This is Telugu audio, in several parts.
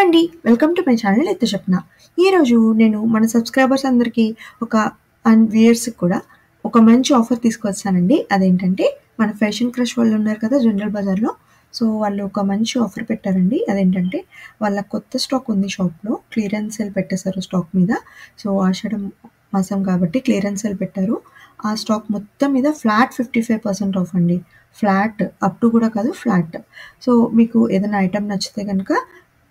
అండి. వెల్కమ్ టు మై ఛానల్ ఎత్తు చెప్పన. ఈరోజు నేను మన సబ్స్క్రైబర్స్ అందరికీ ఒక వ్యూయర్స్‌కి కూడా ఒక మంచి ఆఫర్ తీసుకొచ్చానండి. అదేంటంటే మన ఫ్యాషన్ క్రష్ వాళ్ళు ఉన్నారు కదా జనరల్ బజార్‌లో. సో, వాళ్ళు ఒక మంచి ఆఫర్ పెట్టారండి. అదేంటంటే వాళ్ళ కొత్త స్టాక్ ఉంది షాప్‌లో. క్లియరెన్స్ సేల్ పెట్టేశారు స్టాక్ మీద. సో, ఆషాఢం మాసం కాబట్టి క్లియరెన్స్ సేల్ పెట్టారు. ఆ స్టాక్ మొత్తం మీద ఫ్లాట్ 55% ఆఫ్ అండి. ఫ్లాట్ అప్ టు కూడా కాదు ఫ్లాట్. సో, మీకు ఏదైనా ఐటెమ్ నచ్చితే గనక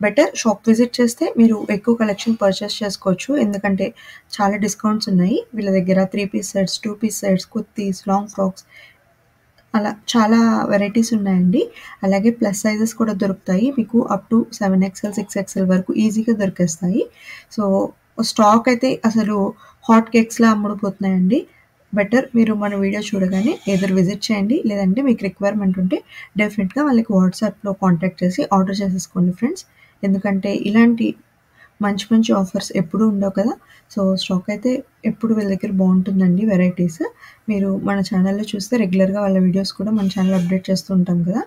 బెటర్ షాప్ విజిట్ చేస్తే మీరు ఎక్కువ కలెక్షన్ పర్చేస్ చేసుకోవచ్చు. ఎందుకంటే చాలా డిస్కౌంట్స్ ఉన్నాయి. వీళ్ళ దగ్గర 3 piece sets, 2 piece sets, kurtis, long frocks అలా చాలా వెరైటీస్ ఉన్నాయండి. అలాగే ప్లస్ సైజెస్ కూడా దొరుకుతాయి. మీకు అప్ టు 7 ఎక్స్ఎల్, 6 ఎక్స్ఎల్ వరకు ఈజీగా దొరికేస్తాయి. సో, స్టాక్ అయితే అసలు హాట్ కేక్స్‌లా అమ్ముడుపోతున్నాయండి. బెటర్ మీరు మన వీడియో చూడగానే ఎయిదర్ విజిట్ చేయండి. లేదంటే మీకు రిక్వైర్మెంట్ ఉంటే డెఫినిట్‌గా వాళ్ళకి వాట్సాప్‌లో కాంటాక్ట్ చేసి ఆర్డర్ చేసేసుకోండి ఫ్రెండ్స్. ఎందుకంటే ఇలాంటి మంచి మంచి ఆఫర్స్ ఎప్పుడూ ఉండవు కదా! సో, స్టాక్ అయితే ఎప్పుడు వీళ్ళ దగ్గర బావుంటుందండి వెరైటీస్. మీరు మన ఛానల్‌లో చూస్తే రెగ్యులర్‌గా వాళ్ళ వీడియోస్ కూడా మన ఛానల్‌లో అప్డేట్ చేస్తూ ఉంటాం కదా!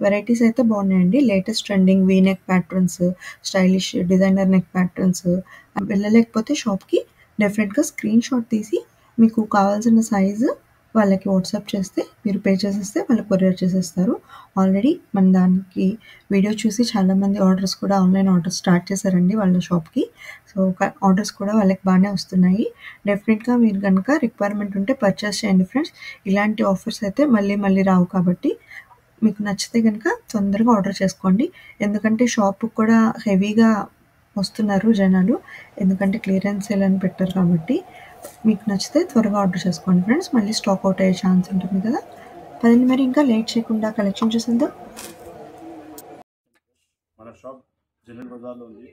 వెరైటీస్ అయితే బాగున్నాయండి. Latest trending V neck patterns, stylish designer neck patterns వెళ్ళలేకపోతే షాప్‌కి డెఫినిట్‌గా స్క్రీన్ షాట్ తీసి మీకు కావాల్సిన సైజు వాళ్ళకి వాట్సాప్ చేస్తే మీరు పే చేసేస్తే వాళ్ళు కొరియర్ చేసేస్తారు. ఆల్రెడీ మన దానికి వీడియో చూసి చాలామంది ఆర్డర్స్ కూడా ఆన్‌లైన్ ఆర్డర్స్ స్టార్ట్ చేశారండి వాళ్ళ షాప్‌కి. సో, ఆర్డర్స్ కూడా వాళ్ళకి బానే వస్తున్నాయి. డెఫినిట్‌గా మీరు గనక రిక్వైర్మెంట్ ఉంటే పర్చేస్ చేయండి ఫ్రెండ్స్. ఇలాంటి ఆఫర్స్ అయితే మళ్ళీ మళ్ళీ రావు కాబట్టి మీకు నచ్చితే గనక తొందరగా ఆర్డర్ చేసుకోండి. ఎందుకంటే షాప్‌కి కూడా హెవీగా వస్తున్నారు జనాలు. ఎందుకంటే క్లియరెన్స్ సేల్ అని పెట్టారు కాబట్టి. మీకు నచ్చితే త్వరగా ఆర్డర్ చేసుకోండి ఫ్రెండ్స్. మళ్ళీ స్టాక్ ఔట్ అయ్యే ఛాన్స్ ఉంటుంది కదా! పదండి మరి ఇంకా లేట్ చేయకుండా కలెక్షన్ చూసేద్దాం. మన షాప్ జనరల్ బజార్లో ఉంది.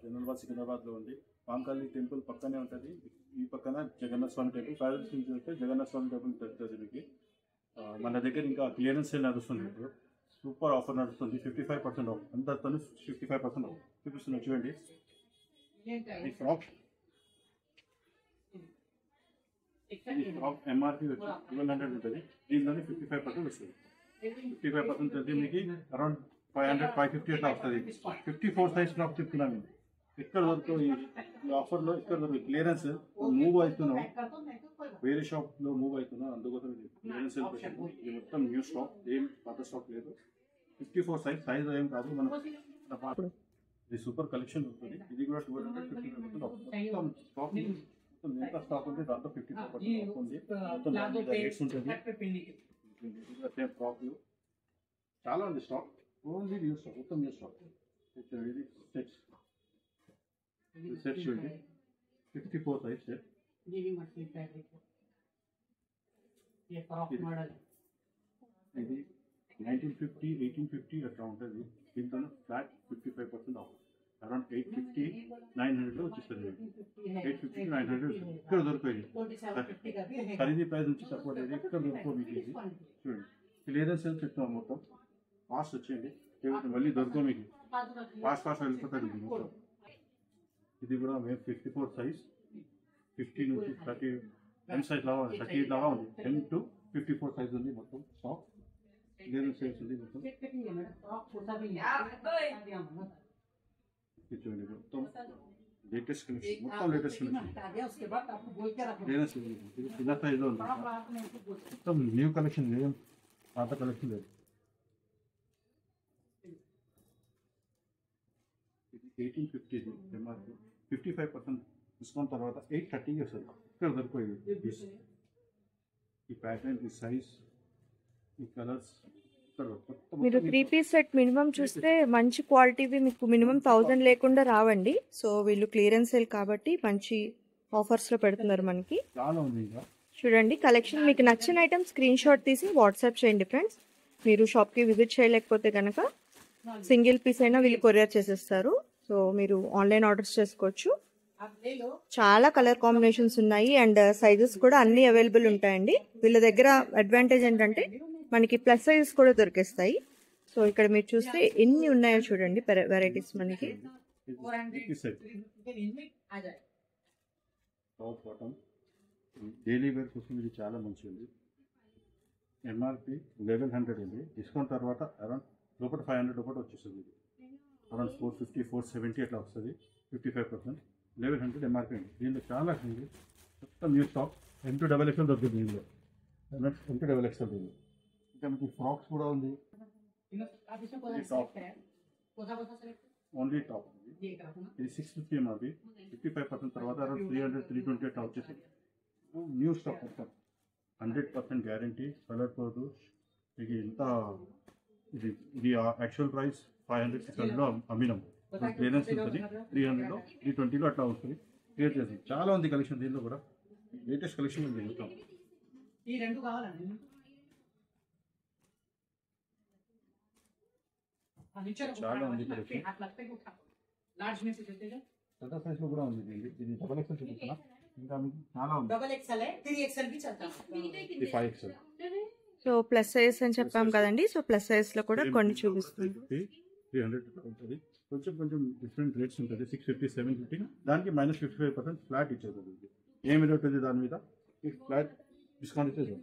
జనరల్ బజార్ సికింద్రాబాద్లో ఉంది. పాంకాళి టెంపుల్ పక్కనే ఉంటుంది. ఈ పక్కన జగన్నాథ స్వామి టెంపుల్. ప్యాలెస్ నుంచి వస్తే జగన్నాథ స్వామి టెంపుల్ తెలుస్తుంది మీకు. మన దగ్గర ఇంకా క్లియరెన్స్ సేల్ నడుస్తుంది ఇప్పుడు. సూపర్ ఆఫర్ నడుస్తుంది. 55% ఆఫ్. అందరితో 55% ఆఫ్ చూపిస్తున్నా చూడండి. ఈ ఫ్రాక్ ఎంఆర్పి వచ్చి 1200 ఉంటుంది. దీనిలోనే 55% వస్తుంది. 55% వచ్చి మీకు అరౌండ్ 500, 550 అట్లా వస్తుంది. 54 సైజ్ స్టాక్ చెప్తున్నాను. ఎక్కడ దొరుకుతావు ఈ ఆఫర్లో? ఎక్కడ దొరుకుతుంది? క్లియరెన్స్ మూవ్ అవుతున్నావు, వేరే షాప్లో మూవ్ అవుతున్నావు, అందుకోసం క్లియరెన్స్ పెట్టాము. ఇది మొత్తం న్యూ స్టాక్, ఏం పాత స్టాక్ లేదు. 54 సైజ్ ఏం కాదు. మన ఇది సూపర్ కలెక్షన్ ఉంటుంది. ఇది కూడా 250 మొత్తం స్టాక్ మొత్తం ఎంత స్టాక్ ఉంది దాంట్లో 54% ఉంది. మొత్తం రేట్స్ ఉంటుంది. సేమ్ ఫ్రాక్లు చాలా ఉంది స్టాక్. ఓన్లీ న్యూ స్టాక్, మొత్తం న్యూ స్టాక్. ఇది సెట్ చూడండి. 54 సైజ్ సెట్. ఇది 1950, 1850 అట్లా ఉంటుంది. దీంతో ఫ్లాట్ 55% ఆఫ్. అరౌండ్ 850, 900 వచ్చేస్తుంది. 850, 900 ఇక్కడ దొరుకుతుంది. ఖరీదీ ప్రైస్ నుంచి తక్కువ లేదు. ఇక్కడ దొరుకుతుంది మీకు. ఇది చూడండి, క్లియరెన్స్ సేల్ చెప్తాం మొత్తం. ఫాస్ట్ వచ్చేయండి, మళ్ళీ దొరకవు మీకు. ఫాస్ట్ వెళ్ళిపోతుంది ఇది మొత్తం. ఇది కూడా మేము 54 సైజ్, 50 నుంచి 30 10 సైజ్ లాగా ఉంది, 38 లాగా ఉంది. 10 to 54 సైజ్ ఉంది మొత్తం స్టాక్. క్లియరెన్స్ సేల్స్ ఉంది మొత్తం. చూడండి మొత్తం లేటెస్ట్ కలెక్షన్, మొత్తం లేటెస్ట్ కలెక్షన్. క్లియరెన్స్ చిన్న సైజ్లో ఉంది మొత్తం. న్యూ కలెక్షన్ లేదు, పాత కలెక్షన్ లేదు. 1850 ఎంఆర్పి, 55% డిస్కౌంట్ తర్వాత 830 వస్తుంది. ఇక్కడ దొరికిపోయింది. ఈ ప్యాటర్న్, ఈ సైజ్, ఈ కలర్స్. మీరు 3 పీస్ సెట్ మినిమం చూస్తే మంచి క్వాలిటీవి మీకు మినిమం 1000 లేకుండా రావండి. సో వీళ్ళు క్లియరెన్స్ సేల్ కాబట్టి మంచి ఆఫర్స్లో పెడుతున్నారు మనకి. చాలా ఉంది ఇంకా చూడండి కలెక్షన్. మీకు నచ్చిన ఐటమ్ స్క్రీన్ షాట్ తీసి వాట్సాప్ చేయండి ఫ్రెండ్స్. మీరు షాప్కి విజిట్ చేయలేకపోతే కనుక సింగిల్ పీస్ అయినా వీళ్ళు కొరియర్ చేసేస్తారు. సో మీరు ఆన్లైన్ ఆర్డర్స్ చేసుకోవచ్చు. చాలా కలర్ కాంబినేషన్స్ ఉన్నాయి అండ్ సైజెస్ కూడా అన్ని అవైలబుల్ ఉంటాయండి. వీళ్ళ దగ్గర అడ్వాంటేజ్ ఏంటంటే మనకి ప్లస్ సైజెస్ కూడా దొరికేస్తాయి. సో ఇక్కడ మీరు చూస్తే ఎన్ని ఉన్నాయో చూడండి వెరైటీస్ మనకి. డైలీ వేర్ కోసం ఇది చాలా మంచిగా ఉంది. ఎంఆర్పి 1100 ఉంది. డిస్కౌంట్ తర్వాత అరౌండ్ లోపల 500 లోపల వచ్చేస్తుంది. ఇది అరౌండ్ 450 470 అట్లా వస్తుంది. 55%. 1100 ఎంఆర్పీ అండి. దీనిలో చాలా ఉంది, మొత్తం న్యూ స్టాక్. M2XXL దొరుకుతుంది దీనిలో. M2XXL దీనిలో. ఇంకా మీకు ఫ్రాక్స్ కూడా ఉంది. ఓన్లీ టాప్ ఇది 650 ఎంఆర్పీ. 55% తర్వాత అరౌండ్ 300 320 అట్లా వచ్చేసింది. న్యూ స్టాక్ మొత్తం 100% గ్యారంటీ. కలర్ పోదు. మీకు ఇంత ఇది యాక్చువల్ ప్రైస్ 500 600లో అమ్మినాం. క్లియరెన్స్ ఉంటుంది 300లో 320లో అట్లా వస్తుంది. క్లియర్ చేస్తుంది. చాలా ఉంది కలెక్షన్ దీనిలో కూడా. లేటెస్ట్ కలెక్షన్ ఉంది మొత్తం. చాలా ఉంది కలెక్షన్. పెద్ద సైజ్లో కూడా ఉంది. ఇది డబల్ ఎక్సెల్ చూపిస్తున్నా. ఇంకా మీకు చాలా ఉంది. ఇది 5XL. సో ప్లస్ సైజ్ అని చెప్పాం కదండి. సో ప్లస్ సైజ్ లో కూడా కొన్ని చూపిస్తుంది. 300 ఉంటుంది. కొంచెం డిఫరెంట్ రేట్స్ ఉంటుంది. 650 750. దానికి -55% ఫ్లాట్ ఇచ్చేది. ఏమి రేట్ ఉంది దాని మీద ఫ్లాట్ డిస్కౌంట్ ఇచ్చేది.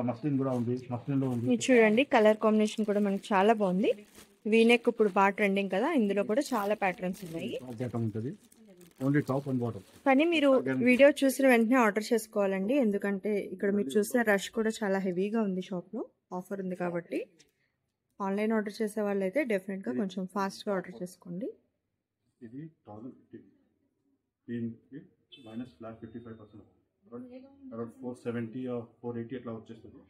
మస్లిన్ కూడా ఉంది. మస్లిన్లో ఉంది. ఇది చూడండి, కలర్ కాంబినేషన్ కూడా మనకి చాలా బాగుంది. వీనెక్ ఇప్పుడు బాగా ట్రెండింగ్ కదా, ఇందులో కూడా చాలా ప్యాటర్న్స్ ఉన్నాయి. ఉంటుంది. Only top and bottom. కానీ మీరు వీడియో చూసిన వెంటనే ఆర్డర్ చేసుకోవాలండి, ఎందుకంటే ఇక్కడ మీరు చూస్తే రష్ కూడా చాలా హెవీగా ఉంది. షాప్లో ఆఫర్ ఉంది కాబట్టి ఆన్లైన్ ఆర్డర్ చేసే వాళ్ళు అయితే డెఫినెట్గా కొంచెం ఫాస్ట్గా ఆర్డర్ చేసుకోండి. ఇది 1050. దీనికి ఫ్లాట్ 55%. అరౌండ్ 470 480 అట్లా వచ్చేస్తుంది.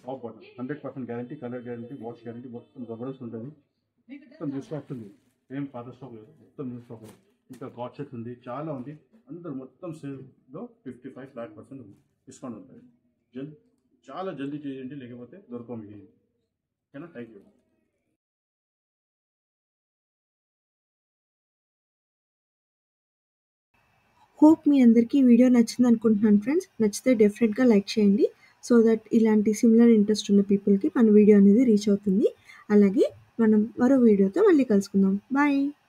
Top bottom 100% guarantee. Colour guarantee, wash guarantee. మొత్తం జబర్దస్త్ ఉంటుంది. మొత్తం న్యూ స్టాక్ ఉంది. ఏం పాత స్టాక్ లేదు, మొత్తం న్యూ స్టాక్ ఉంది. ఇంకా గాడ్ సెట్ ఉంది. చాలా ఉంది. అందరూ మొత్తం సేల్లో 55% ఉంది. డిస్కౌంట్ ఉంటుంది. చాలా జల్దీ చేయండి, లేకపోతే దొరకవు మీకు. ఓకేనా? Thank you. హోప్ మీ అందరికీ ఈ వీడియో నచ్చింది అనుకుంటున్నాను ఫ్రెండ్స్. నచ్చితే డెఫినెట్గా లైక్ చేయండి. సో దట్ ఇలాంటి సిమిలర్ ఇంట్రెస్ట్ ఉన్న పీపుల్కి మన వీడియో అనేది రీచ్ అవుతుంది. అలాగే మనం మరో వీడియోతో మళ్ళీ కలుసుకుందాం. బాయ్.